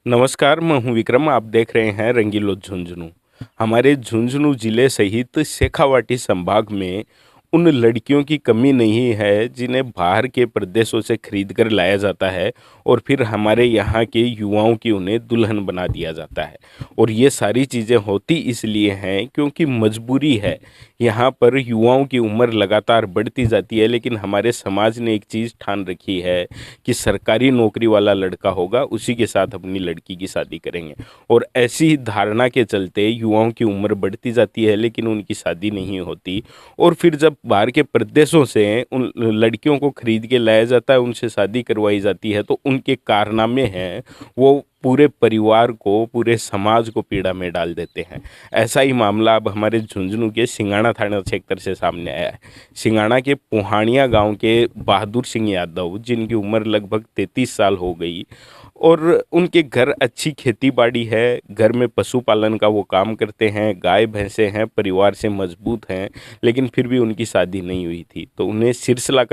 नमस्कार, मैं हूँ विक्रम। आप देख रहे हैं रंगीलो झुंझुनू। हमारे झुंझुनू जिले सहित शेखावाटी संभाग में उन लड़कियों की कमी नहीं है जिन्हें बाहर के प्रदेशों से खरीद कर लाया जाता है और फिर हमारे यहाँ के युवाओं की उन्हें दुल्हन बना दिया जाता है। और ये सारी चीज़ें होती इसलिए हैं क्योंकि मजबूरी है। यहाँ पर युवाओं की उम्र लगातार बढ़ती जाती है, लेकिन हमारे समाज ने एक चीज़ ठान रखी है कि सरकारी नौकरी वाला लड़का होगा, उसी के साथ अपनी लड़की की शादी करेंगे। और ऐसी धारणा के चलते युवाओं की उम्र बढ़ती जाती है, लेकिन उनकी शादी नहीं होती। और फिर जब बाहर के प्रदेशों से उन लड़कियों को खरीद के लाया जाता है, उनसे शादी करवाई जाती है, तो उनके कारनामे हैं वो पूरे परिवार को, पूरे समाज को पीड़ा में डाल देते हैं। ऐसा ही मामला अब हमारे झुंझुनू के सिंगाणा थाना क्षेत्र से सामने आया है। सिंगाणा के पुहानिया गांव के बहादुर सिंह यादव, जिनकी उम्र लगभग 33 साल हो गई और उनके घर अच्छी खेती बाड़ी है, घर में पशुपालन का वो काम करते हैं, गाय भैंसे हैं, परिवार से मजबूत हैं, लेकिन फिर भी उनकी शादी नहीं हुई थी। तो उन्हें सिरसला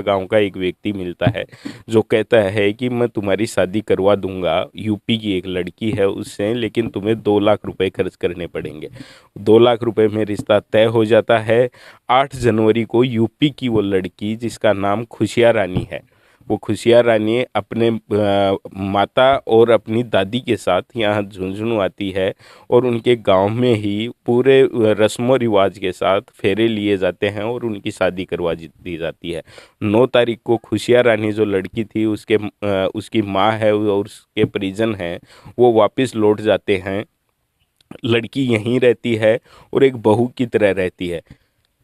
गांव का एक व्यक्ति मिलता है जो कहता है कि मैं तुम्हारी शादी करवा दूंगा, यूपी की एक लड़की है उससे, लेकिन तुम्हें 2 लाख रुपए खर्च करने पड़ेंगे। 2 लाख रुपए में रिश्ता तय हो जाता है। 8 जनवरी को यूपी की वो लड़की, जिसका नाम खुशिया रानी है, वो खुशिया रानी अपने माता और अपनी दादी के साथ यहाँ झुंझुनू आती है और उनके गांव में ही पूरे रस्मों रिवाज के साथ फेरे लिए जाते हैं और उनकी शादी करवा दी जाती है। 9 तारीख को खुशिया रानी जो लड़की थी, उसकी माँ है और उसके परिजन हैं, वो वापस लौट जाते हैं। लड़की यहीं रहती है और एक बहू की तरह रहती है।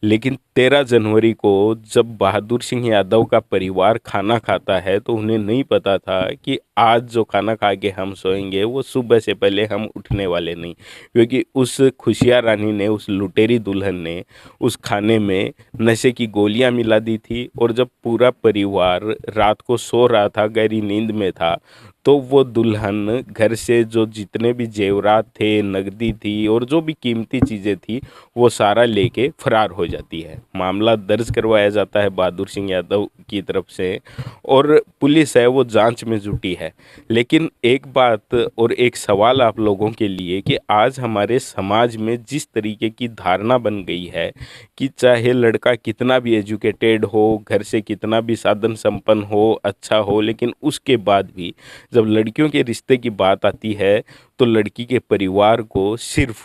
लेकिन 13 जनवरी को जब बहादुर सिंह यादव का परिवार खाना खाता है, तो उन्हें नहीं पता था कि आज जो खाना खा के हम सोएंगे वो सुबह से पहले हम उठने वाले नहीं, क्योंकि उस खुशिया रानी ने, उस लुटेरी दुल्हन ने उस खाने में नशे की गोलियां मिला दी थी। और जब पूरा परिवार रात को सो रहा था, गहरी नींद में था, तो वो दुल्हन घर से जो जितने भी जेवरात थे, नकदी थी और जो भी कीमती चीज़ें थी, वो सारा लेके फरार हो जाती है। मामला दर्ज करवाया जाता है बहादुर सिंह यादव की तरफ से और पुलिस है वो जांच में जुटी है। लेकिन एक बात और एक सवाल आप लोगों के लिए कि आज हमारे समाज में जिस तरीके की धारणा बन गई है कि चाहे लड़का कितना भी एजुकेटेड हो, घर से कितना भी साधन संपन्न हो, अच्छा हो, लेकिन उसके बाद भी जब लड़कियों के रिश्ते की बात आती है तो लड़की के परिवार को सिर्फ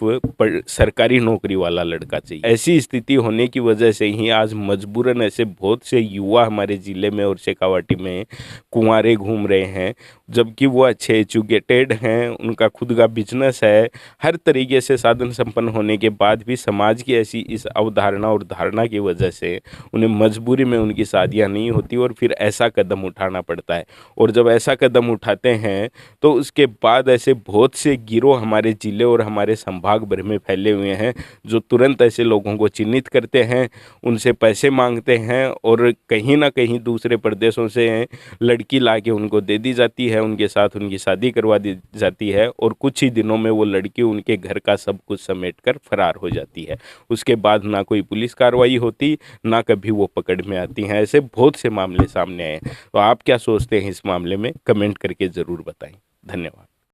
सरकारी नौकरी वाला लड़का चाहिए। ऐसी स्थिति होने की वजह से ही आज मजबूरन ऐसे बहुत से युवा हमारे ज़िले में और शेखावाटी में कुंवारे घूम रहे हैं, जबकि वो अच्छे एजुकेटेड हैं, उनका खुद का बिजनेस है, हर तरीके से साधन संपन्न होने के बाद भी समाज की ऐसी इस अवधारणा और धारणा की वजह से उन्हें मजबूरी में उनकी शादियाँ नहीं होती और फिर ऐसा कदम उठाना पड़ता है। और जब ऐसा कदम उठाते हैं तो उसके बाद ऐसे बहुत से गिरोह हमारे ज़िले और हमारे संभाग भर में फैले हुए हैं, जो तुरंत ऐसे लोगों को चिन्हित करते हैं, उनसे पैसे मांगते हैं और कहीं ना कहीं दूसरे प्रदेशों से लड़की ला के उनको दे दी जाती है, उनके साथ उनकी शादी करवा दी जाती है और कुछ ही दिनों में वो लड़की उनके घर का सब कुछ समेट कर फरार हो जाती है। उसके बाद ना कोई पुलिस कार्रवाई होती, ना कभी वो पकड़ में आती हैं। ऐसे बहुत से मामले सामने आए हैं। तो आप क्या सोचते हैं इस मामले में? कमेंट करके ज़रूर बताएं। धन्यवाद।